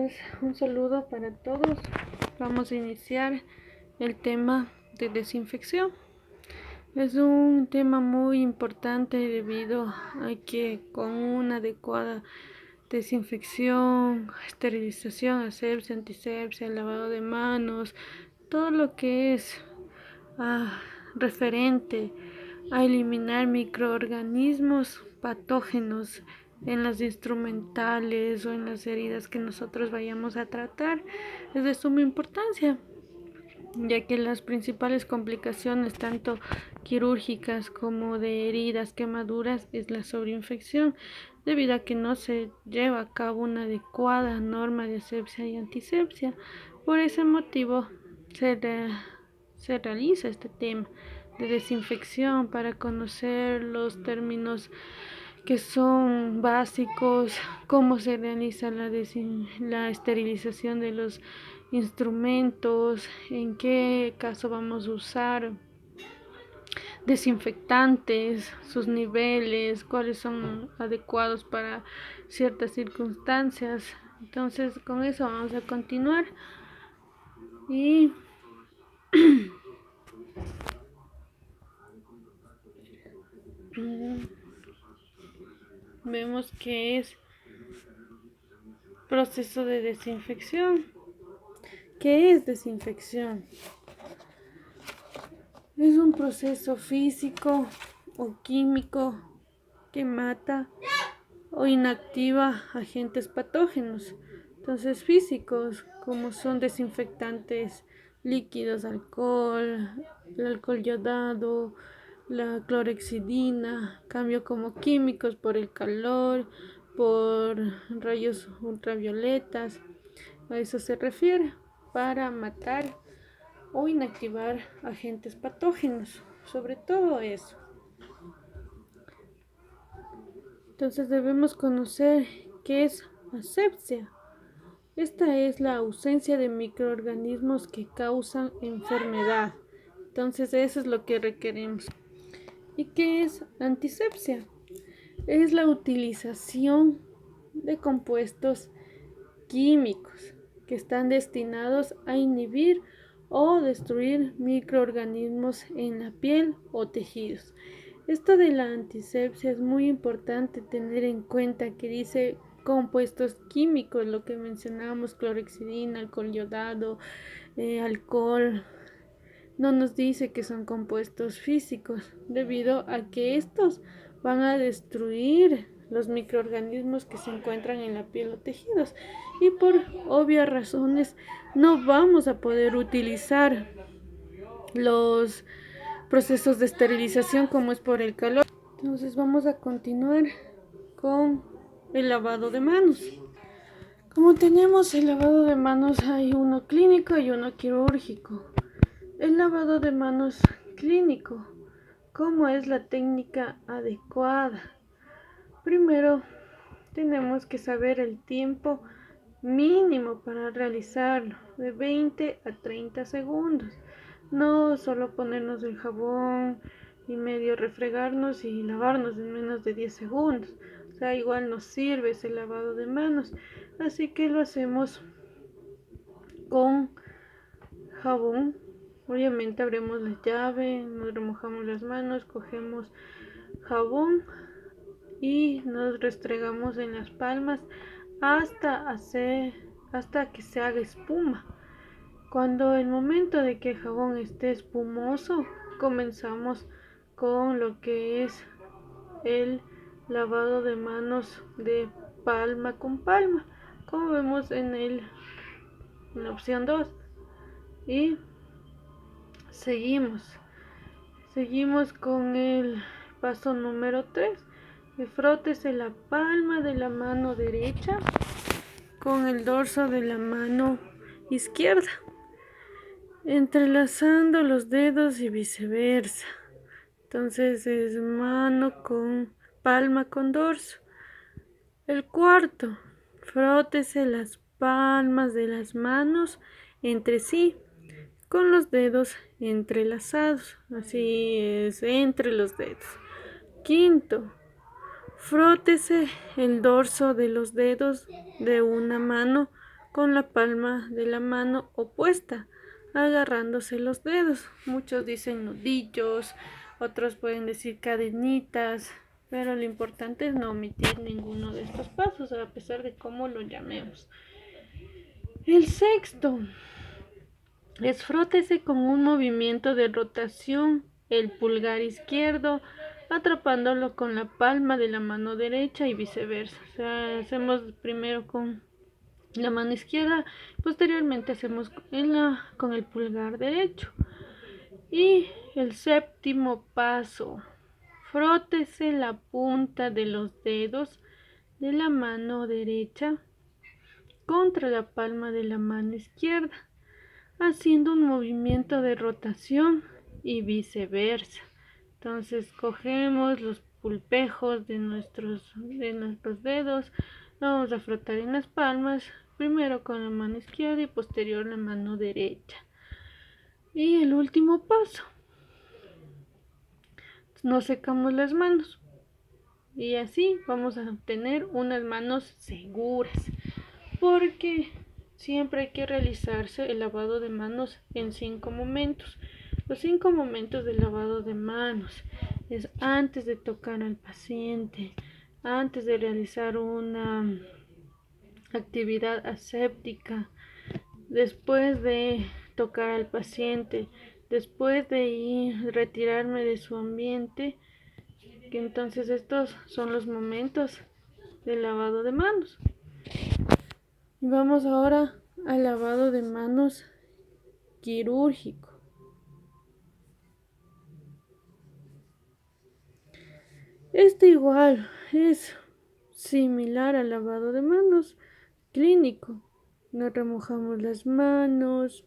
pues un saludo para todos. Vamos a iniciar el tema de desinfección. Es un tema muy importante debido a que con una adecuada desinfección, esterilización, asepsia, antisepsia, lavado de manos, todo lo que es referente a eliminar microorganismos patógenos en las instrumentales o en las heridas que nosotros vayamos a tratar es de suma importancia, ya que las principales complicaciones tanto quirúrgicas como de heridas, quemaduras, es la sobreinfección, debido a que no se lleva a cabo una adecuada norma de asepsia y antisepsia. Por ese motivo se realiza este tema de desinfección para conocer los términos que son básicos, cómo se realiza la esterilización de los instrumentos, en qué caso vamos a usar desinfectantes, sus niveles, cuáles son adecuados para ciertas circunstancias. Entonces, con eso vamos a continuar y vemos que es proceso de desinfección. ¿Qué es desinfección? Es un proceso físico o químico que mata o inactiva agentes patógenos. Entonces, físicos, como son desinfectantes líquidos, alcohol, el alcohol yodado, la clorexidina, cambio como químicos por el calor, por rayos ultravioletas. A eso se refiere, para matar o inactivar agentes patógenos, sobre todo eso. Entonces debemos conocer qué es asepsia. Esta es la ausencia de microorganismos que causan enfermedad. Entonces eso es lo que requerimos. ¿Y qué es antisepsia? Es la utilización de compuestos químicos que están destinados a inhibir o destruir microorganismos en la piel o tejidos. Esto de la antisepsia es muy importante tener en cuenta que dice compuestos químicos, lo que mencionábamos, clorexidina, alcohol yodado, alcohol. No nos dice que son compuestos físicos, debido a que estos van a destruir los microorganismos que se encuentran en la piel o tejidos, y por obvias razones no vamos a poder utilizar los procesos de esterilización como es por el calor. Entonces vamos a continuar con el lavado de manos. Como tenemos el lavado de manos, hay uno clínico y uno quirúrgico. El lavado de manos clínico, ¿cómo es la técnica adecuada? Primero, tenemos que saber el tiempo mínimo para realizarlo, de 20 a 30 segundos. No solo ponernos el jabón y medio refregarnos y lavarnos en menos de 10 segundos. O sea, igual nos sirve ese lavado de manos. Así que lo hacemos con jabón. Obviamente abrimos la llave, nos remojamos las manos, cogemos jabón y nos restregamos en las palmas hasta que se haga espuma. Cuando el momento de que el jabón esté espumoso, comenzamos con lo que es el lavado de manos de palma con palma, como vemos en la opción 2. Y seguimos con el paso número 3. Frótese la palma de la mano derecha con el dorso de la mano izquierda, entrelazando los dedos y viceversa. Entonces es mano con palma con dorso. El cuarto, frótese las palmas de las manos entre sí con los dedos entrelazados, así es, entre los dedos. Quinto, frótese el dorso de los dedos de una mano con la palma de la mano opuesta, agarrándose los dedos. Muchos dicen nudillos, otros pueden decir cadenitas, pero lo importante es no omitir ninguno de estos pasos, a pesar de cómo lo llamemos. El sexto es frótese con un movimiento de rotación el pulgar izquierdo, atrapándolo con la palma de la mano derecha y viceversa. O sea, hacemos primero con la mano izquierda, posteriormente hacemos con el pulgar derecho. Y el séptimo paso, frótese la punta de los dedos de la mano derecha contra la palma de la mano izquierda, haciendo un movimiento de rotación y viceversa. Entonces cogemos los pulpejos de nuestros dedos, vamos a frotar en las palmas, primero con la mano izquierda y posterior la mano derecha. Y el último paso, nos secamos las manos y así vamos a obtener unas manos seguras, porque siempre hay que realizarse el lavado de manos en 5 momentos. Los 5 momentos del lavado de manos es antes de tocar al paciente, antes de realizar una actividad aséptica, después de tocar al paciente, después de retirarme de su ambiente, que entonces estos son los momentos del lavado de manos. Vamos ahora al lavado de manos quirúrgico. Este igual es similar al lavado de manos clínico. Nos remojamos las manos,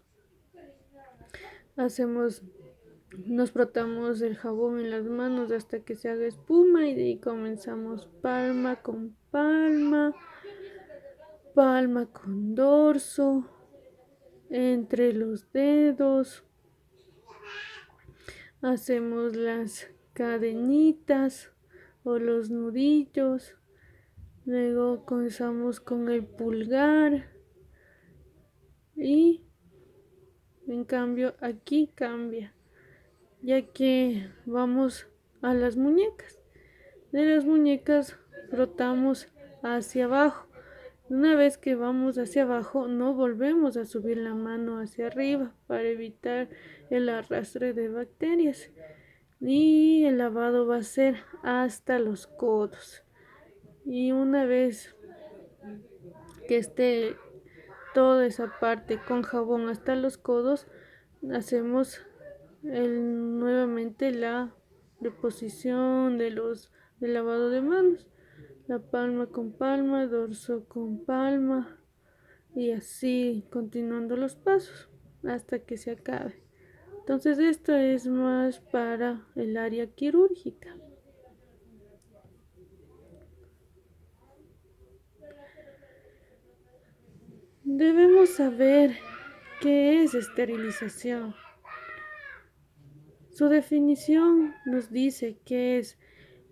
nos frotamos el jabón en las manos hasta que se haga espuma y de ahí comenzamos palma con palma, palma con dorso, entre los dedos, hacemos las cadenitas o los nudillos, luego comenzamos con el pulgar y en cambio aquí cambia, ya que vamos a las muñecas. De las muñecas frotamos hacia abajo. Una vez que vamos hacia abajo, no volvemos a subir la mano hacia arriba para evitar el arrastre de bacterias. Y el lavado va a ser hasta los codos. Y una vez que esté toda esa parte con jabón hasta los codos, hacemos nuevamente la reposición del lavado de manos. La palma con palma, dorso con palma y así continuando los pasos hasta que se acabe. Entonces esto es más para el área quirúrgica. Debemos saber qué es esterilización. Su definición nos dice que es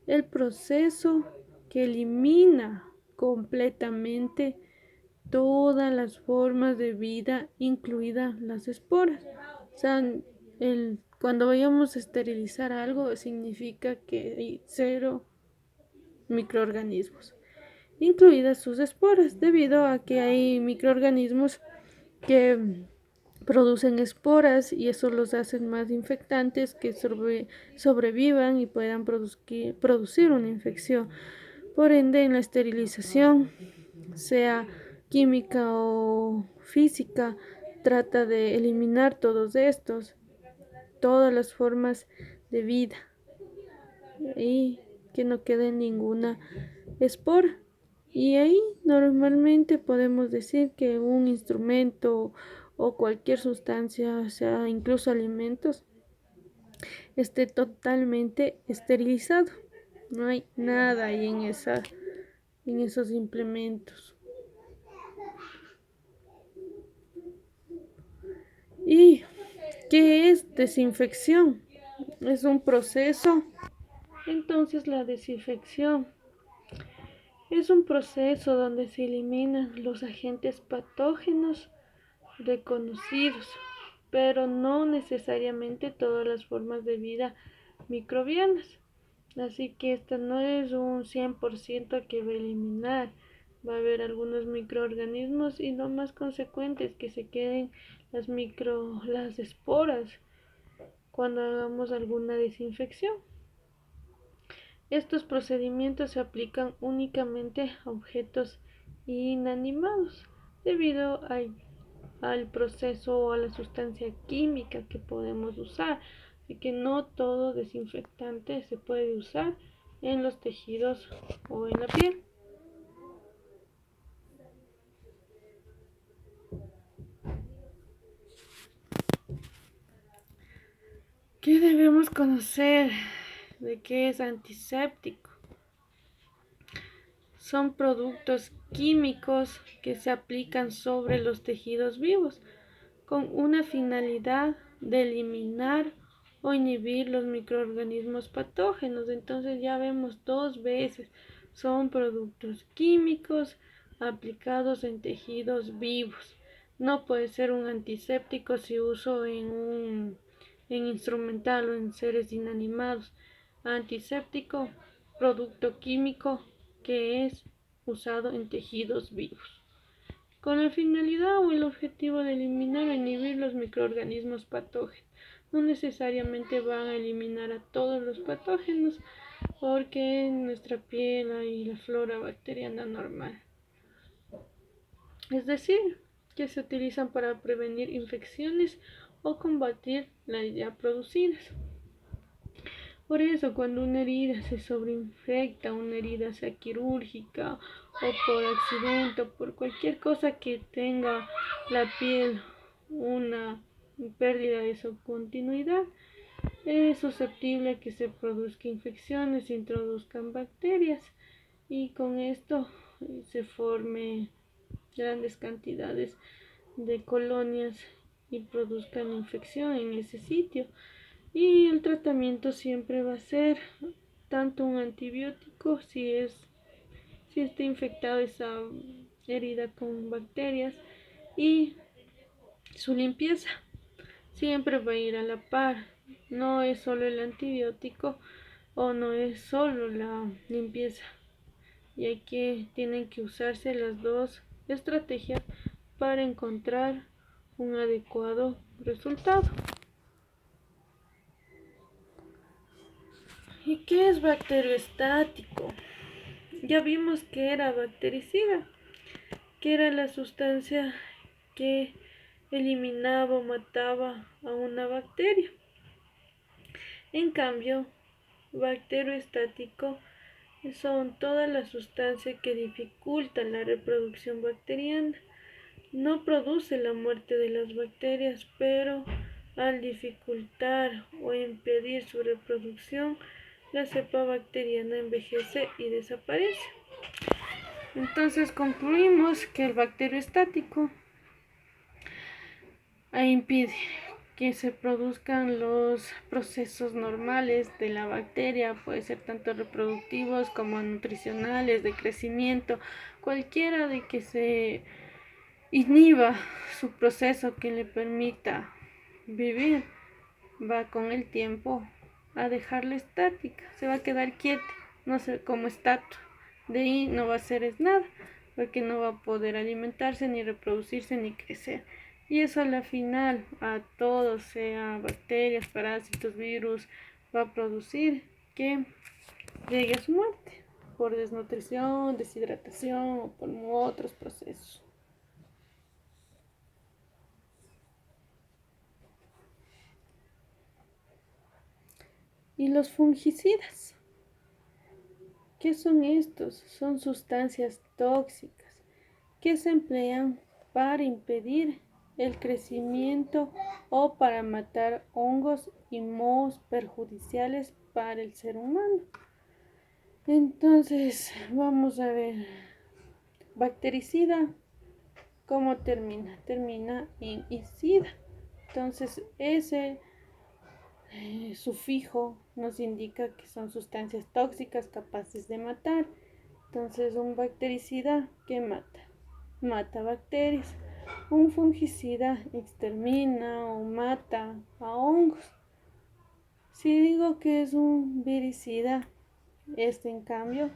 el proceso que elimina completamente todas las formas de vida, incluidas las esporas. O sea, cuando vayamos a esterilizar algo, significa que hay 0 microorganismos, incluidas sus esporas, debido a que hay microorganismos que producen esporas y eso los hace más infectantes, que sobrevivan y puedan producir una infección. Por ende, en la esterilización, sea química o física, trata de eliminar todas las formas de vida y que no quede ninguna espora. Y ahí normalmente podemos decir que un instrumento o cualquier sustancia, o sea, incluso alimentos, esté totalmente esterilizado. No hay nada ahí en esos implementos. ¿Y qué es desinfección? Es un proceso. Entonces la desinfección Es un proceso donde se eliminan los agentes patógenos reconocidos, pero no necesariamente todas las formas de vida microbianas. Así que esta no es un 100% que va a eliminar. Va a haber algunos microorganismos y lo más consecuente es que se queden las esporas cuando hagamos alguna desinfección. Estos procedimientos se aplican únicamente a objetos inanimados debido al proceso o a la sustancia química que podemos usar. Así que no todo desinfectante se puede usar en los tejidos o en la piel. ¿Qué debemos conocer de qué es antiséptico? Son productos químicos que se aplican sobre los tejidos vivos con una finalidad de eliminar o inhibir los microorganismos patógenos. Entonces ya vemos dos veces, son productos químicos aplicados en tejidos vivos. No puede ser un antiséptico si uso en instrumental o en seres inanimados. Antiséptico, producto químico que es usado en tejidos vivos con la finalidad o el objetivo de eliminar o inhibir los microorganismos patógenos. No necesariamente van a eliminar a todos los patógenos porque en nuestra piel hay la flora bacteriana normal. Es decir, que se utilizan para prevenir infecciones o combatir las ya producidas. Por eso, cuando una herida se sobreinfecta, una herida sea quirúrgica o por accidente o por cualquier cosa que tenga la piel una pérdida de su continuidad, es susceptible a que se produzcan infecciones, se introduzcan bacterias y con esto se forme grandes cantidades de colonias y produzcan infección en ese sitio. Y el tratamiento siempre va a ser tanto un antibiótico si está infectada esa herida con bacterias y su limpieza siempre va a ir a la par. No es solo el antibiótico o no es solo la limpieza, ya que tienen que usarse las dos estrategias para encontrar un adecuado resultado. ¿Y qué es bacteriostático? Ya vimos que era bactericida, que era la sustancia que eliminaba o mataba a una bacteria. En cambio, bacterioestático son todas las sustancias que dificultan la reproducción bacteriana. No produce la muerte de las bacterias, pero al dificultar o impedir su reproducción, la cepa bacteriana envejece y desaparece. Entonces concluimos que el bacteriostático impide que se produzcan los procesos normales de la bacteria, puede ser tanto reproductivos como nutricionales, de crecimiento, cualquiera de que se inhiba su proceso que le permita vivir, va con el tiempo a dejarla estática, se va a quedar quieta, no sé, como estatua. De ahí no va a hacer nada, porque no va a poder alimentarse, ni reproducirse, ni crecer. Y eso a la final, a todo, sea bacterias, parásitos, virus, va a producir que llegue a su muerte por desnutrición, deshidratación o por otros procesos. Y los fungicidas, ¿qué son estos? Son sustancias tóxicas que se emplean para impedir el crecimiento o para matar hongos y mohos perjudiciales para el ser humano. Entonces, vamos a ver, bactericida, ¿cómo termina? Termina en icida. Entonces, ese sufijo nos indica que son sustancias tóxicas capaces de matar. Entonces, un bactericida que mata bacterias. Un fungicida extermina o mata a hongos. Si digo que es un viricida, este en cambio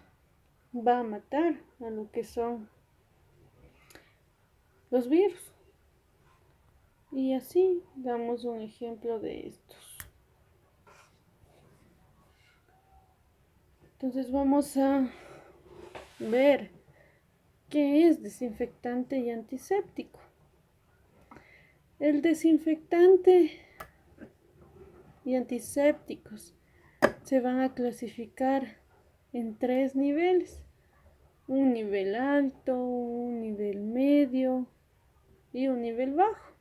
va a matar a lo que son los virus. Y así damos un ejemplo de estos. Entonces vamos a ver qué es desinfectante y antiséptico. El desinfectante y antisépticos se van a clasificar en 3 niveles: un nivel alto, un nivel medio y un nivel bajo,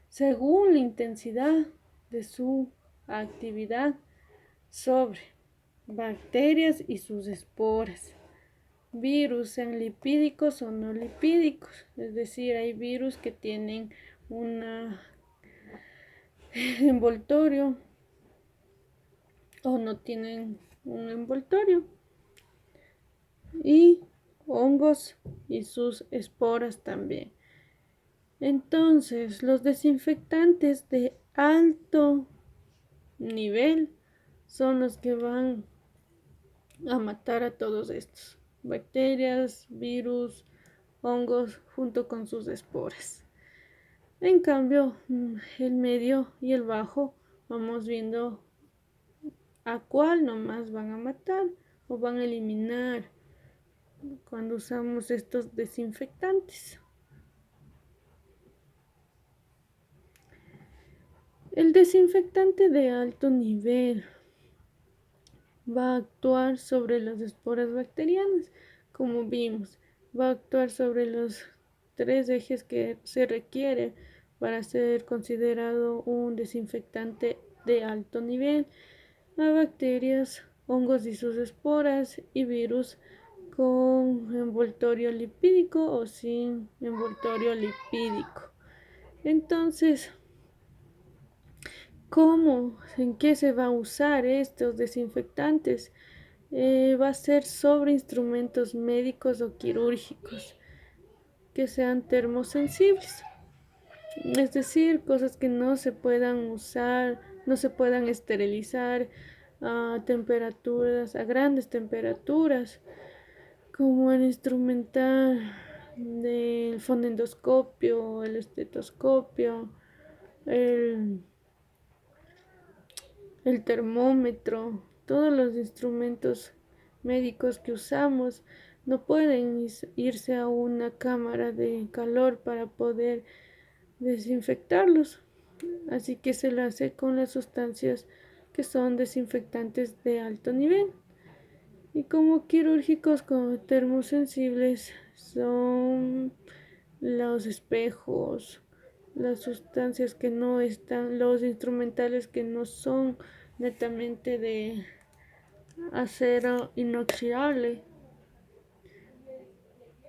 según la intensidad de su actividad sobre bacterias y sus esporas. Virus, sean lipídicos o no lipídicos, es decir, hay virus que tienen un envoltorio o no tienen un envoltorio, y hongos y sus esporas también. Entonces, los desinfectantes de alto nivel son los que van a matar a todos estos: bacterias, virus, hongos junto con sus esporas. En cambio, el medio y el bajo, vamos viendo a cuál nomás van a matar o van a eliminar cuando usamos estos desinfectantes. El desinfectante de alto nivel va a actuar sobre las esporas bacterianas, como vimos. Va a actuar sobre los 3 ejes que se requiere para ser considerado un desinfectante de alto nivel: a bacterias, hongos y sus esporas, y virus con envoltorio lipídico o sin envoltorio lipídico. Entonces, ¿cómo? ¿En qué se va a usar estos desinfectantes? Va a ser sobre instrumentos médicos o quirúrgicos que sean termosensibles, es decir, cosas que no se puedan usar, no se puedan esterilizar a temperaturas, a grandes temperaturas, como el instrumental del fonendoscopio, el estetoscopio, el termómetro. Todos los instrumentos médicos que usamos no pueden irse a una cámara de calor para poder desinfectarlos, así que se lo hace con las sustancias que son desinfectantes de alto nivel. Y como quirúrgicos, como termosensibles, son los espejos, las sustancias que no están, los instrumentales que no son netamente de acero inoxidable.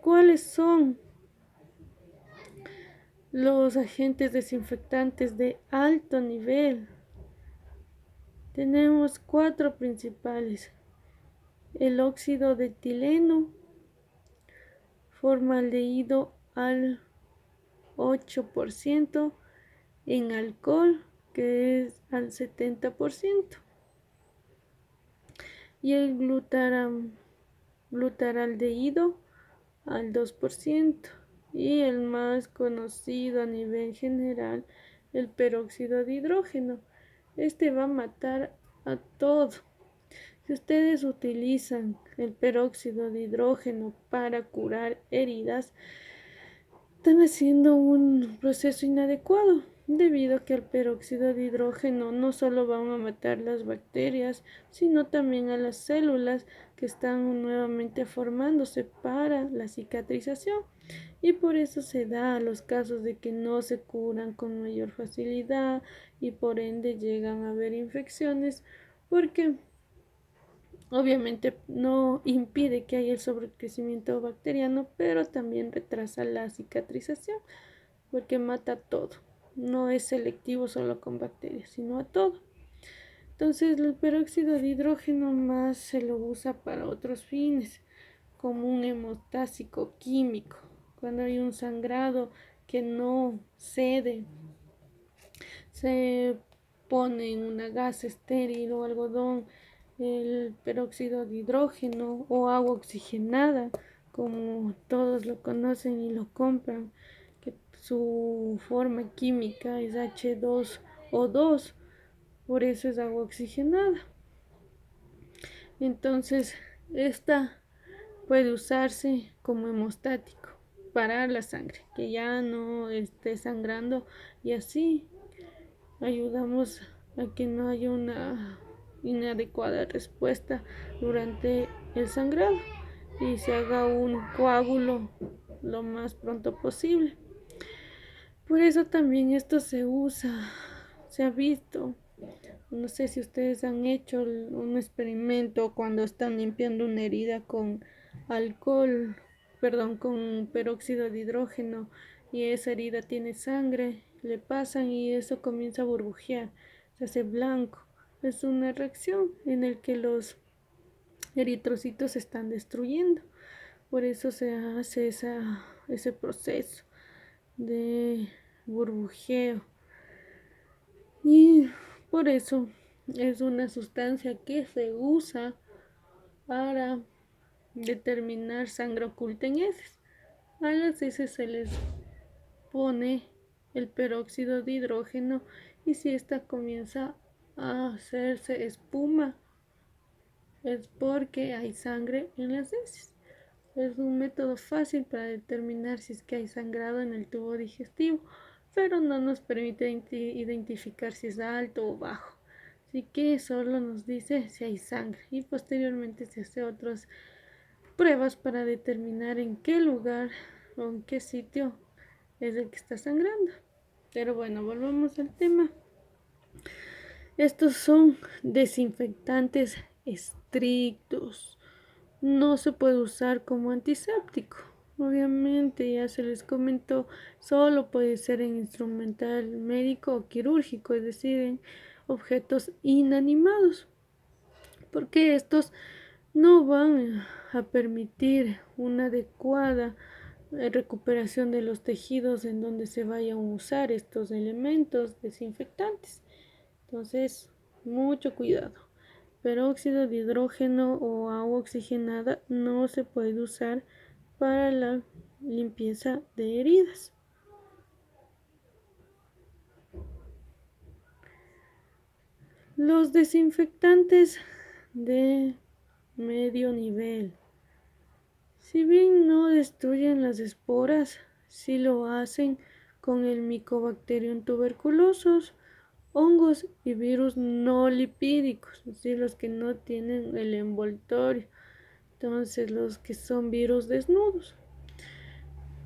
¿Cuáles son los agentes desinfectantes de alto nivel? Tenemos 4 principales: el óxido de etileno, formaldehído al 8%, en alcohol, que es al 70%, y el glutaraldehído al 2%, y el más conocido a nivel general, el peróxido de hidrógeno. Este va a matar a todo. Si ustedes utilizan el peróxido de hidrógeno para curar heridas, están haciendo un proceso inadecuado, debido a que el peróxido de hidrógeno no solo va a matar las bacterias, sino también a las células que están nuevamente formándose para la cicatrización. Y por eso se da los casos de que no se curan con mayor facilidad y por ende llegan a haber infecciones, porque obviamente no impide que haya el sobrecrecimiento bacteriano, pero también retrasa la cicatrización porque mata todo. No es selectivo solo con bacterias, sino a todo. Entonces el peróxido de hidrógeno más se lo usa para otros fines, como un hemostásico químico. Cuando hay un sangrado que no cede, se pone en una gasa estéril o algodón el peróxido de hidrógeno o agua oxigenada, como todos lo conocen y lo compran, que su forma química es H2O2, por eso es agua oxigenada. Entonces, esta puede usarse como hemostático para la sangre, que ya no esté sangrando, y así ayudamos a que no haya una inadecuada respuesta durante el sangrado y se haga un coágulo lo más pronto posible. Por eso también esto se usa, se ha visto. No sé si ustedes han hecho un experimento cuando están limpiando una herida con alcohol, perdón, con peróxido de hidrógeno, y esa herida tiene sangre, le pasan y eso comienza a burbujear, se hace blanco. Es una reacción en la que los eritrocitos se están destruyendo. Por eso se hace ese proceso de burbujeo. Y por eso es una sustancia que se usa para determinar sangre oculta en heces. A las heces se les pone el peróxido de hidrógeno, y si esta comienza a hacerse espuma es porque hay sangre en las heces. Es un método fácil para determinar si es que hay sangrado en el tubo digestivo, pero no nos permite identificar si es alto o bajo. Así que solo nos dice si hay sangre, y posteriormente se hace otras pruebas para determinar en qué lugar o en qué sitio es el que está sangrando. Pero bueno, volvamos al tema. Estos son desinfectantes estrictos. No se puede usar como antiséptico. Obviamente, ya se les comentó, solo puede ser en instrumental médico o quirúrgico, es decir, en objetos inanimados, porque estos no van a permitir una adecuada recuperación de los tejidos en donde se vayan a usar estos elementos desinfectantes. Entonces, mucho cuidado. Peróxido de hidrógeno o agua oxigenada no se puede usar para la limpieza de heridas. Los desinfectantes de medio nivel, si bien no destruyen las esporas, sí lo hacen con el Mycobacterium tuberculosis, hongos y virus no lipídicos, es decir, los que no tienen el envoltorio. Entonces, los que son virus desnudos.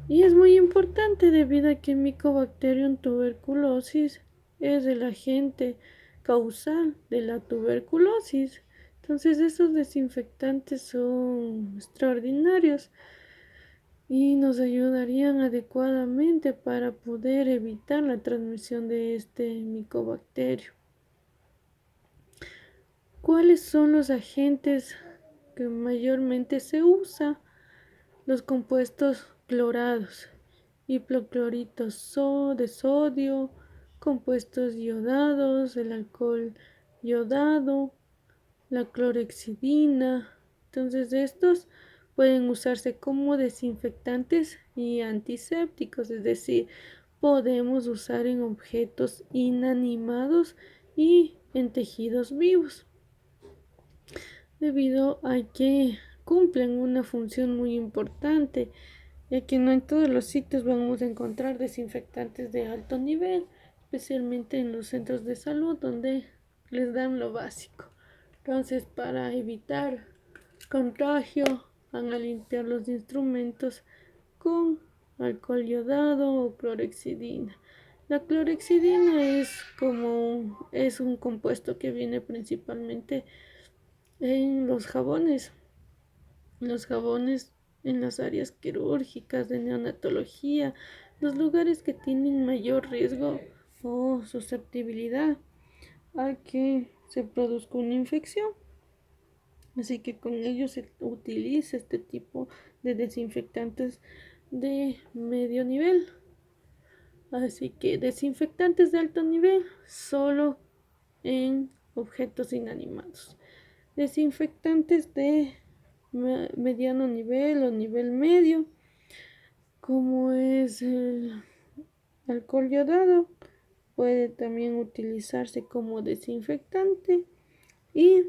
Y es muy importante debido a que Mycobacterium tuberculosis es el agente causal de la tuberculosis. Entonces, esos desinfectantes son extraordinarios y nos ayudarían adecuadamente para poder evitar la transmisión de este micobacterio. ¿Cuáles son los agentes que mayormente se usan? Los compuestos clorados, hipoclorito de sodio, compuestos iodados, el alcohol iodado, la clorhexidina. Entonces, estos pueden usarse como desinfectantes y antisépticos, es decir, podemos usar en objetos inanimados y en tejidos vivos, debido a que cumplen una función muy importante, ya que no en todos los sitios vamos a encontrar desinfectantes de alto nivel, especialmente en los centros de salud donde les dan lo básico. Entonces, para evitar contagio, van a limpiar los instrumentos con alcohol iodado o clorhexidina. La clorhexidina es un compuesto que viene principalmente en los jabones en las áreas quirúrgicas, de neonatología, los lugares que tienen mayor riesgo o susceptibilidad a que se produzca una infección. Así que con ellos se utiliza este tipo de desinfectantes de medio nivel. Así que desinfectantes de alto nivel solo en objetos inanimados. Desinfectantes de mediano nivel o nivel medio, como es el alcohol yodado, puede también utilizarse como desinfectante y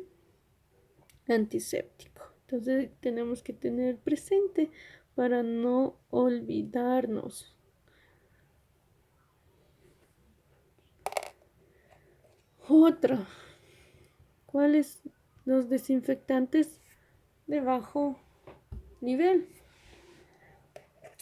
antiséptico. Entonces tenemos que tener presente para no olvidarnos. Otra, ¿cuáles los desinfectantes de bajo nivel?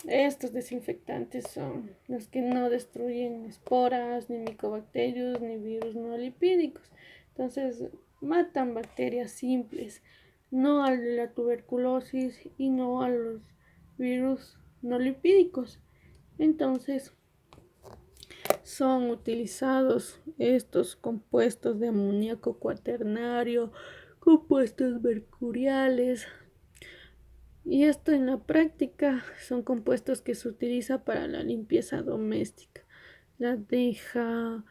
Estos desinfectantes son los que no destruyen esporas, ni micobacterios, ni virus no lipídicos. Entonces, matan bacterias simples, no a la tuberculosis y no a los virus no lipídicos. Entonces, son utilizados estos compuestos de amoníaco cuaternario, compuestos mercuriales, y esto en la práctica son compuestos que se utiliza para la limpieza doméstica. La deja,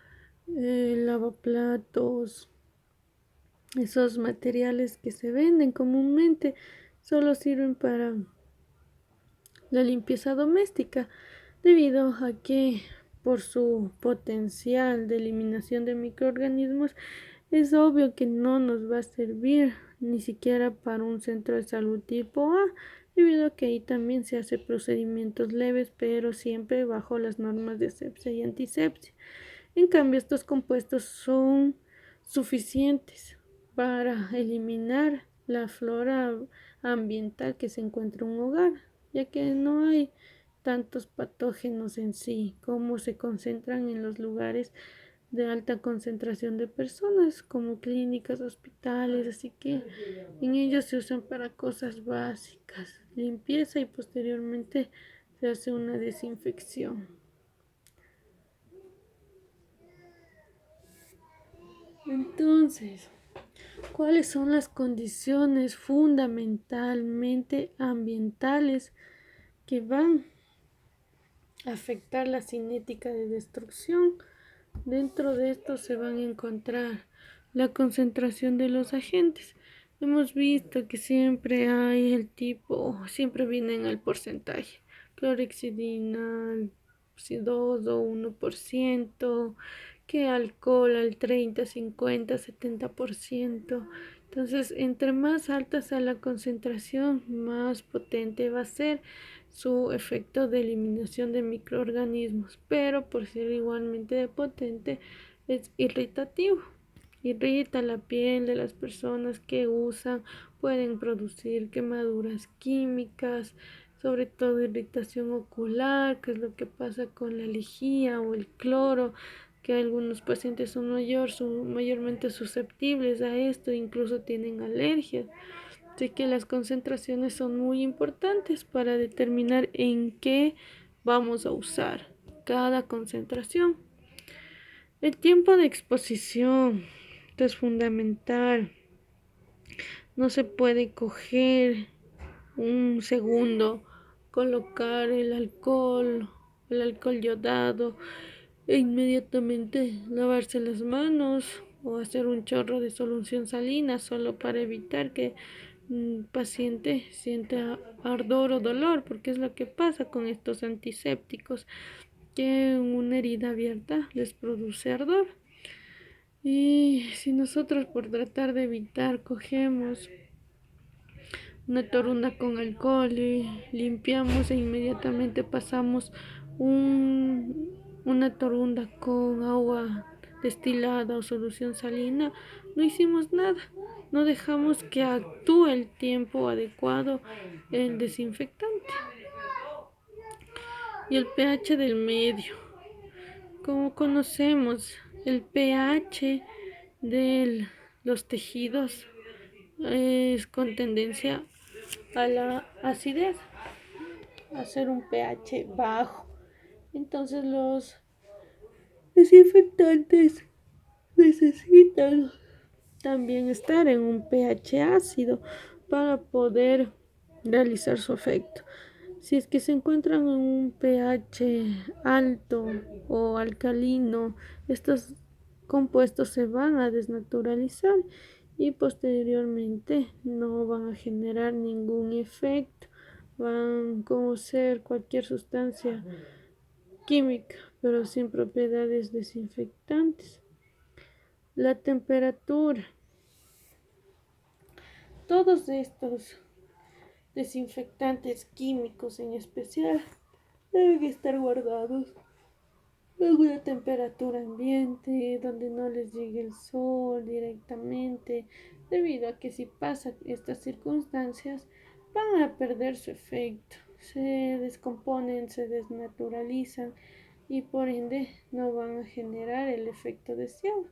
lavaplatos, esos materiales que se venden comúnmente solo sirven para la limpieza doméstica, debido a que por su potencial de eliminación de microorganismos es obvio que no nos va a servir ni siquiera para un centro de salud tipo A, debido a que ahí también se hace procedimientos leves, pero siempre bajo las normas de asepsia y antisepsia. En cambio, estos compuestos son suficientes para eliminar la flora ambiental que se encuentra en un hogar, ya que no hay tantos patógenos en sí como se concentran en los lugares de alta concentración de personas como clínicas, hospitales, así que en ellos se usan para cosas básicas, limpieza, y posteriormente se hace una desinfección. Entonces, ¿cuáles son las condiciones fundamentalmente ambientales que van a afectar la cinética de destrucción? Dentro de esto se van a encontrar la concentración de los agentes. Hemos visto que siempre hay el tipo, siempre vienen al porcentaje. Clorexidina al 2 o 1%, que alcohol al 30, 50, 70%. Entonces, entre más alta sea la concentración, más potente va a ser su efecto de eliminación de microorganismos, pero por ser igualmente potente es irritativo. Irrita la piel de las personas que usan, pueden producir quemaduras químicas, sobre todo irritación ocular, que es lo que pasa con la lejía o el cloro, que algunos pacientes son mayormente susceptibles a esto, incluso tienen alergias. Así que las concentraciones son muy importantes para determinar en qué vamos a usar cada concentración. El tiempo de exposición, esto es fundamental. No se puede coger un segundo, colocar el alcohol yodado e inmediatamente lavarse las manos o hacer un chorro de solución salina solo para evitar que un paciente sienta ardor o dolor, porque es lo que pasa con estos antisépticos, que una herida abierta les produce ardor. Y si nosotros, por tratar de evitar, cogemos una torunda con alcohol y limpiamos e inmediatamente pasamos una torunda con agua destilada o solución salina, no hicimos nada, no dejamos que actúe el tiempo adecuado el desinfectante. Y el pH del medio, como conocemos, el pH de los tejidos es con tendencia a la acidez, a ser un pH bajo. Entonces los desinfectantes necesitan también estar en un pH ácido para poder realizar su efecto. Si es que se encuentran en un pH alto o alcalino, estos compuestos se van a desnaturalizar y posteriormente no van a generar ningún efecto. Van como ser cualquier sustancia química, pero sin propiedades desinfectantes. La temperatura. Todos estos desinfectantes químicos en especial deben estar guardados a una temperatura ambiente donde no les llegue el sol directamente, debido a que si pasan estas circunstancias van a perder su efecto, se descomponen, se desnaturalizan y por ende no van a generar el efecto deseado,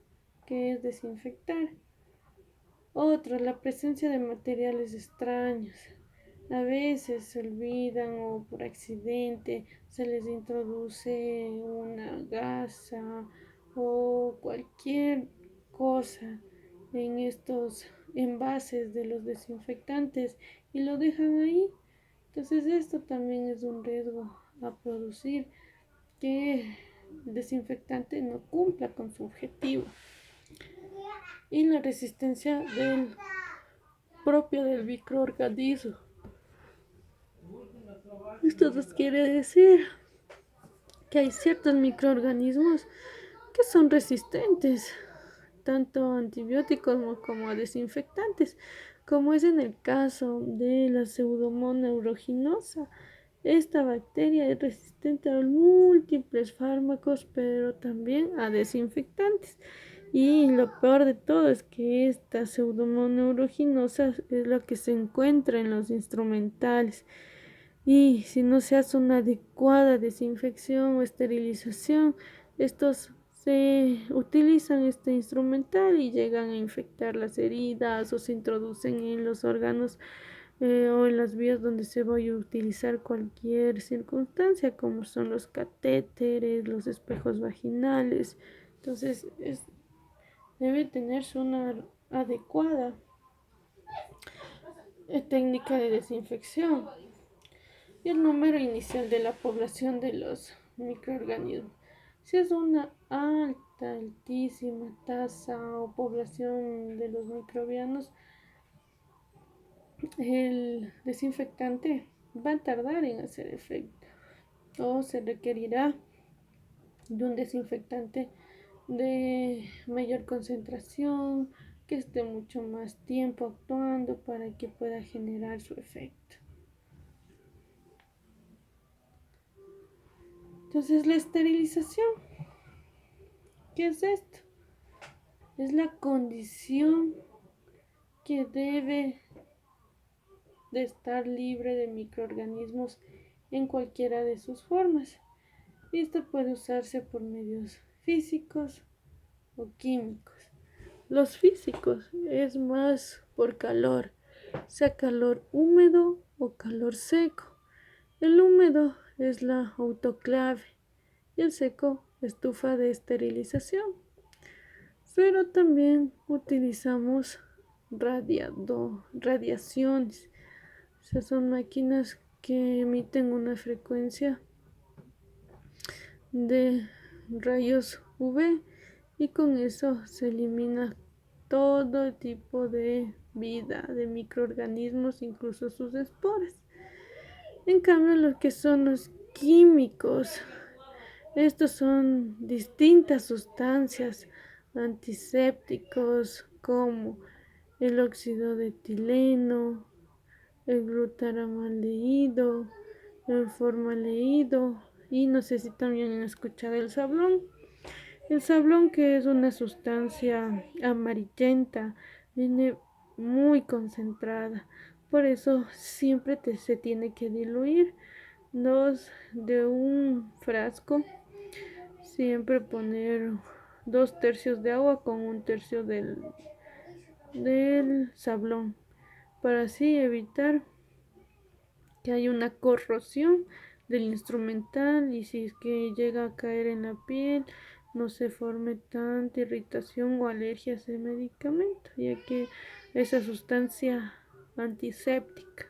que es desinfectar. Otro, la presencia de materiales extraños. A veces se olvidan o por accidente se les introduce una gasa o cualquier cosa en estos envases de los desinfectantes y lo dejan ahí. Entonces esto también es un riesgo a producir que el desinfectante no cumpla con su objetivo. Y la resistencia del propio del microorganismo. Esto nos quiere decir que hay ciertos microorganismos que son resistentes tanto a antibióticos como a desinfectantes, como es en el caso de la Pseudomonas aeruginosa. Esta bacteria es resistente a múltiples fármacos, pero también a desinfectantes. Y lo peor de todo es que esta Pseudomonas aeruginosa es la que se encuentra en los instrumentales. Y si no se hace una adecuada desinfección o esterilización, estos se utilizan este instrumental y llegan a infectar las heridas o se introducen en los órganos o en las vías donde se va a utilizar cualquier circunstancia, como son los catéteres, los espejos vaginales. Entonces, debe tenerse una adecuada técnica de desinfección. Y el número inicial de la población de los microorganismos. Si es una altísima tasa o población de los microbianos, el desinfectante va a tardar en hacer efecto o se requerirá de un desinfectante de mayor concentración que esté mucho más tiempo actuando para que pueda generar su efecto. Entonces, la esterilización, ¿qué es esto? Es la condición que debe de estar libre de microorganismos en cualquiera de sus formas. Y esto puede usarse por medios físicos o químicos. Los físicos es más por calor, sea calor húmedo o calor seco. El húmedo es la autoclave y el seco estufa de esterilización. Pero también utilizamos radiaciones. O sea, son máquinas que emiten una frecuencia de rayos UV y con eso se elimina todo tipo de vida, de microorganismos, incluso sus esporas. En cambio, lo que son los químicos, estos son distintas sustancias antisépticos como el óxido de etileno, el glutaramaldehído, el formaldehído y no sé si también han escuchado el sablón. El sablón, que es una sustancia amarillenta, viene muy concentrada, por eso siempre se tiene que diluir. De un frasco, siempre poner 2/3 de agua con 1/3 del sablón, para así evitar que haya una corrosión del instrumental y si es que llega a caer en la piel no se forme tanta irritación o alergia a ese medicamento, ya que esa sustancia antiséptica.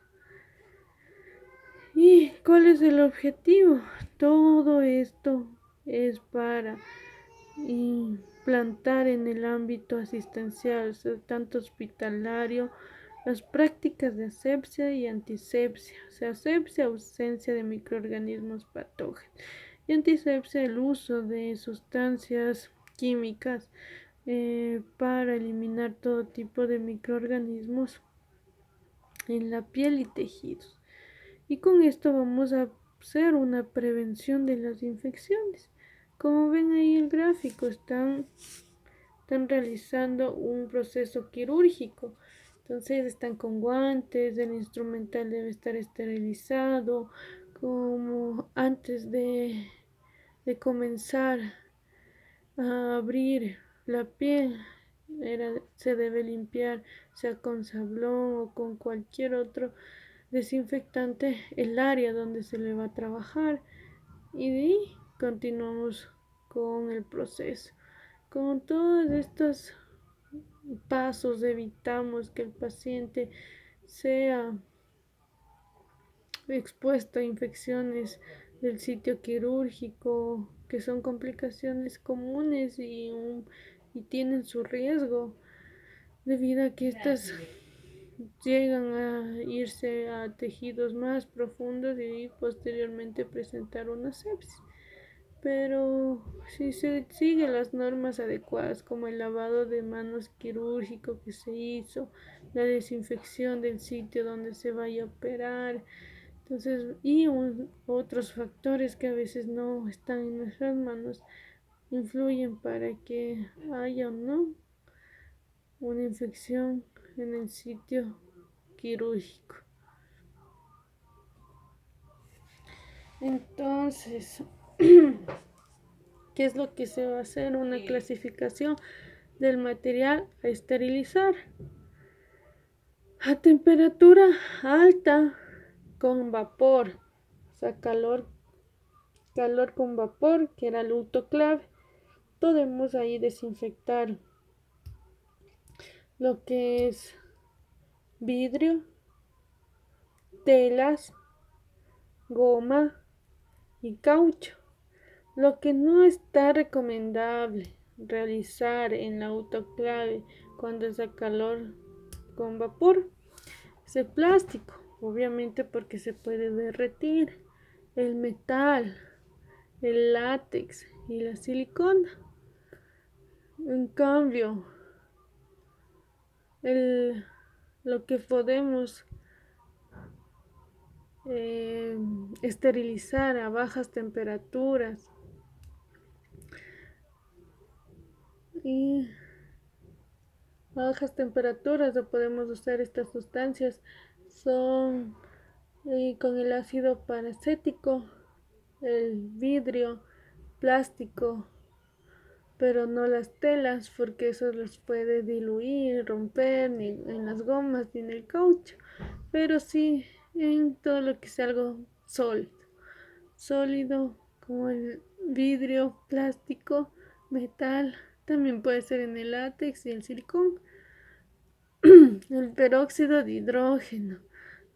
¿Y cuál es el objetivo? Todo esto es para implantar en el ámbito asistencial, tanto hospitalario, las prácticas de asepsia y antisepsia. O sea, asepsia, ausencia de microorganismos patógenos, y antisepsia, el uso de sustancias químicas para eliminar todo tipo de microorganismos en la piel y tejidos. Y con esto vamos a hacer una prevención de las infecciones. Como ven ahí el gráfico, están realizando un proceso quirúrgico. Entonces están con guantes, el instrumental debe estar esterilizado, como antes de comenzar a abrir la piel, se debe limpiar, sea con sablón o con cualquier otro desinfectante, el área donde se le va a trabajar, y de ahí continuamos con el proceso. Con todos estos pasos evitamos que el paciente sea expuesto a infecciones del sitio quirúrgico, que son complicaciones comunes y tienen su riesgo, debido a que estas llegan a irse a tejidos más profundos y posteriormente presentar una sepsis. Pero si se sigue las normas adecuadas, como el lavado de manos quirúrgico que se hizo, la desinfección del sitio donde se vaya a operar, entonces, y otros factores que a veces no están en nuestras manos, influyen para que haya o no una infección en el sitio quirúrgico. Entonces, ¿qué es lo que se va a hacer? Una clasificación del material a esterilizar a temperatura alta con vapor, o sea, calor con vapor, que era el autoclave. Podemos ahí desinfectar lo que es vidrio, telas, goma y caucho. Lo que no está recomendable realizar en la autoclave cuando es a calor con vapor es el plástico, obviamente porque se puede derretir, el metal, el látex y la silicona. En cambio, lo que podemos esterilizar a bajas temperaturas y o podemos usar estas sustancias son con el ácido paracético, el vidrio, plástico, pero no las telas, porque eso los puede diluir, romper, ni en las gomas ni en el caucho, pero sí en todo lo que es algo sólido, como el vidrio, plástico, metal, también puede ser en el látex y el silicón. El peróxido de hidrógeno,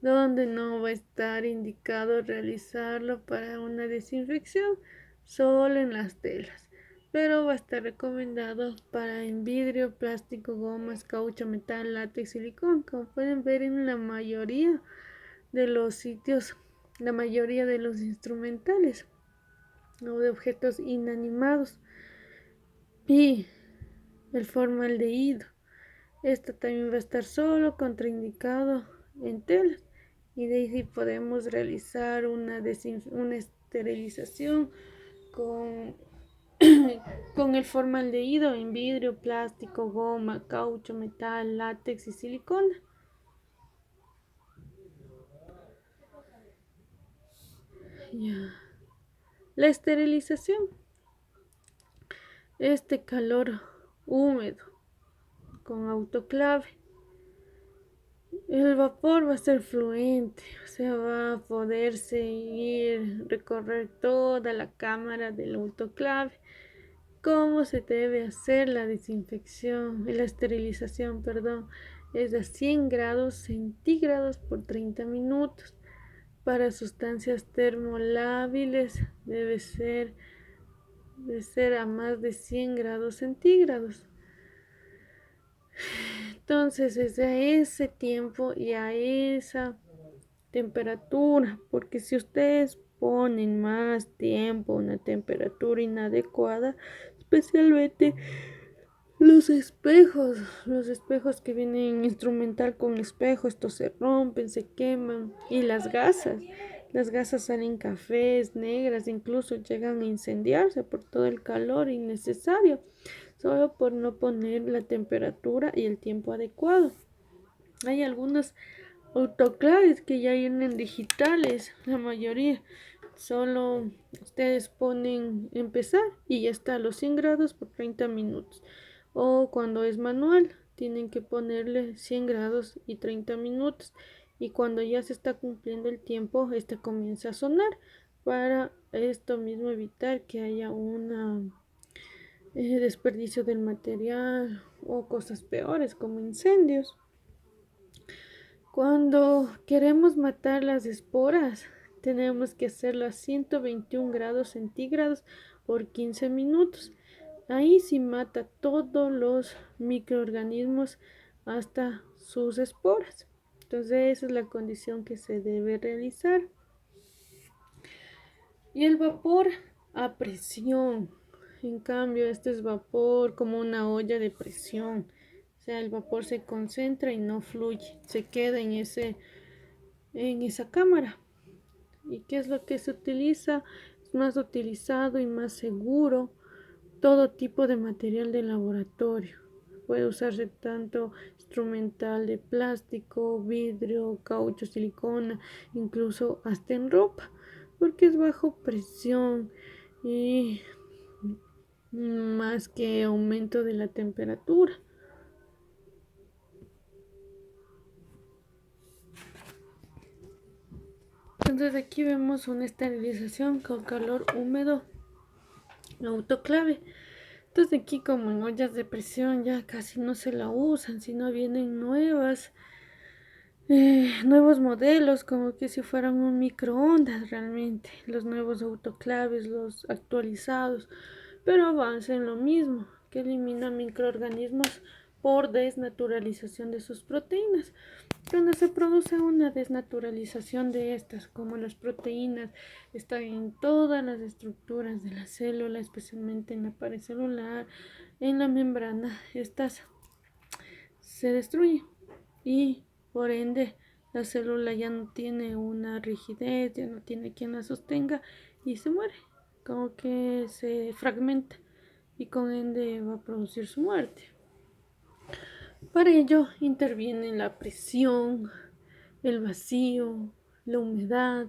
donde no va a estar indicado realizarlo para una desinfección, solo en las telas, pero va a estar recomendado para en vidrio, plástico, gomas, caucho, metal, látex, silicón, como pueden ver en la mayoría de los sitios, la mayoría de los instrumentales o de objetos inanimados. Y el formaldehído, esto también va a estar solo contraindicado en telas, y de ahí sí podemos realizar una esterilización con, con el formaldehído en vidrio, plástico, goma, caucho, metal, látex y silicona. Ya. La esterilización, este calor húmedo con autoclave. El vapor va a ser fluente, o sea, va a poderse ir, recorrer toda la cámara del autoclave ¿Cómo se debe hacer la desinfección, la esterilización, perdón? Es a 100 grados centígrados por 30 minutos. Para sustancias termolábiles debe ser a más de 100 grados centígrados. Entonces, es a ese tiempo y a esa temperatura, porque si ustedes ponen más tiempo una temperatura inadecuada, especialmente los espejos que vienen instrumental con espejo, estos se rompen, se queman. Y las gasas salen cafés, negras, incluso llegan a incendiarse por todo el calor innecesario, solo por no poner la temperatura y el tiempo adecuado. Hay algunos autoclaves que ya vienen digitales, la mayoría. Solo ustedes ponen empezar y ya está a los 100 grados por 30 minutos. O cuando es manual, tienen que ponerle 100 grados y 30 minutos. Y cuando ya se está cumpliendo el tiempo, este comienza a sonar para esto mismo evitar que haya un desperdicio del material o cosas peores como incendios. Cuando queremos matar las esporas, tenemos que hacerlo a 121 grados centígrados por 15 minutos. Ahí sí mata todos los microorganismos hasta sus esporas. Entonces esa es la condición que se debe realizar. Y el vapor a presión. En cambio, este es vapor como una olla de presión. O sea, el vapor se concentra y no fluye, se queda en esa cámara. ¿Y qué es lo que se utiliza? Es más utilizado y más seguro todo tipo de material de laboratorio. Puede usarse tanto instrumental de plástico, vidrio, caucho, silicona, incluso hasta en ropa, porque es bajo presión y más que aumento de la temperatura. Entonces aquí vemos una esterilización con calor húmedo autoclave. Entonces aquí como en ollas de presión ya casi no se la usan, sino vienen nuevos modelos, como que si fueran un microondas realmente, los nuevos autoclaves, los actualizados, pero avanza en lo mismo, que elimina microorganismos por desnaturalización de sus proteínas. Cuando se produce una desnaturalización de estas, como las proteínas están en todas las estructuras de la célula, especialmente en la pared celular, en la membrana, estas se destruyen y por ende la célula ya no tiene una rigidez, ya no tiene quien la sostenga y se muere, como que se fragmenta y con ende va a producir su muerte. Para ello interviene la presión, el vacío, la humedad,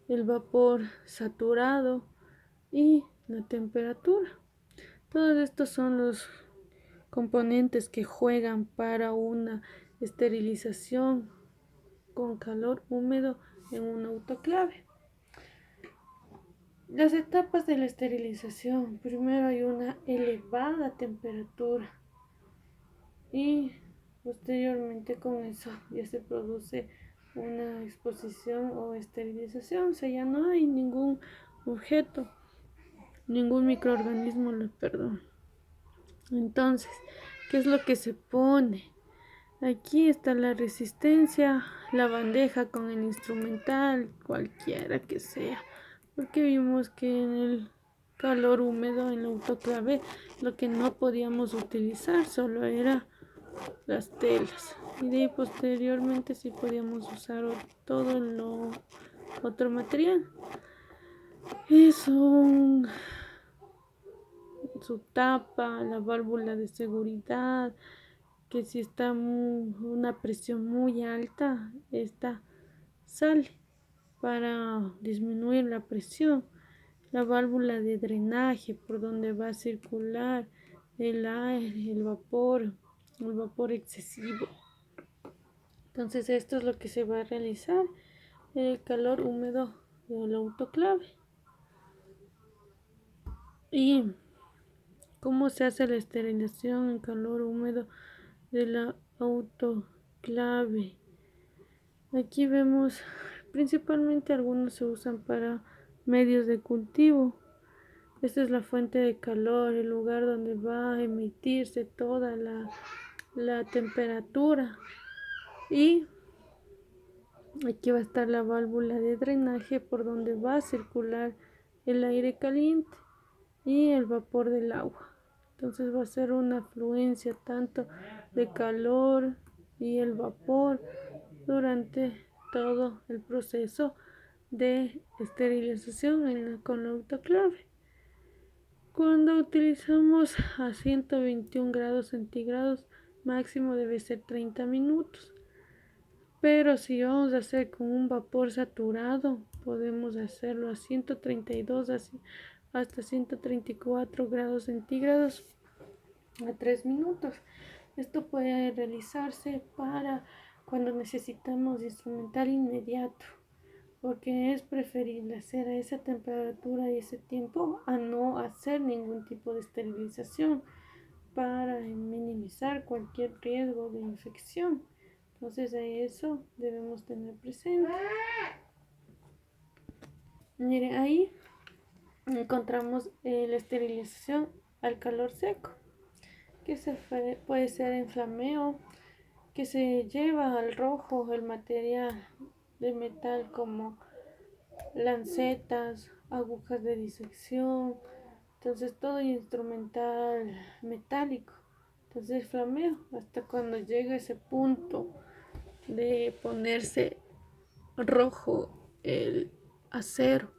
el vapor saturado y la temperatura. Todos estos son los componentes que juegan para una esterilización con calor húmedo en un autoclave. Las etapas de la esterilización. Primero hay una elevada temperatura y posteriormente con eso ya se produce una exposición o esterilización. O sea, ya no hay ningún objeto, ningún microorganismo, perdón. Entonces, ¿qué es lo que se pone? Aquí está la resistencia, la bandeja con el instrumental, cualquiera que sea, porque vimos que en el calor húmedo, en el autoclave, lo que no podíamos utilizar solo era las telas. Y de ahí posteriormente sí podíamos usar todo lo otro material. Es su tapa, la válvula de seguridad, que si está una presión muy alta, esta sale para disminuir la presión. La válvula de drenaje por donde va a circular el aire, el vapor excesivo. Entonces esto es lo que se va a realizar en el calor húmedo del autoclave. Y ¿Cómo se hace la esterilización en calor húmedo de la autoclave? Aquí vemos principalmente algunos se usan para medios de cultivo. Esta es la fuente de calor, el lugar donde va a emitirse toda la temperatura. Y aquí va a estar la válvula de drenaje por donde va a circular el aire caliente y el vapor del agua. Entonces va a ser una afluencia tanto de calor y el vapor durante todo el proceso de esterilización con la autoclave. Cuando utilizamos a 121 grados centígrados, máximo debe ser 30 minutos. Pero si vamos a hacer con un vapor saturado, podemos hacerlo a 132 hasta 134 grados centígrados a 3 minutos. Esto puede realizarse para cuando necesitamos instrumental inmediato, porque es preferible hacer a esa temperatura y ese tiempo a no hacer ningún tipo de esterilización para minimizar cualquier riesgo de infección. Entonces a eso debemos tener presente. Mire, ahí encontramos la esterilización al calor seco, que puede ser en flameo, que se lleva al rojo el material de metal como lancetas, agujas de disección, entonces todo instrumental metálico. Entonces flameo hasta cuando llega ese punto de ponerse rojo el acero.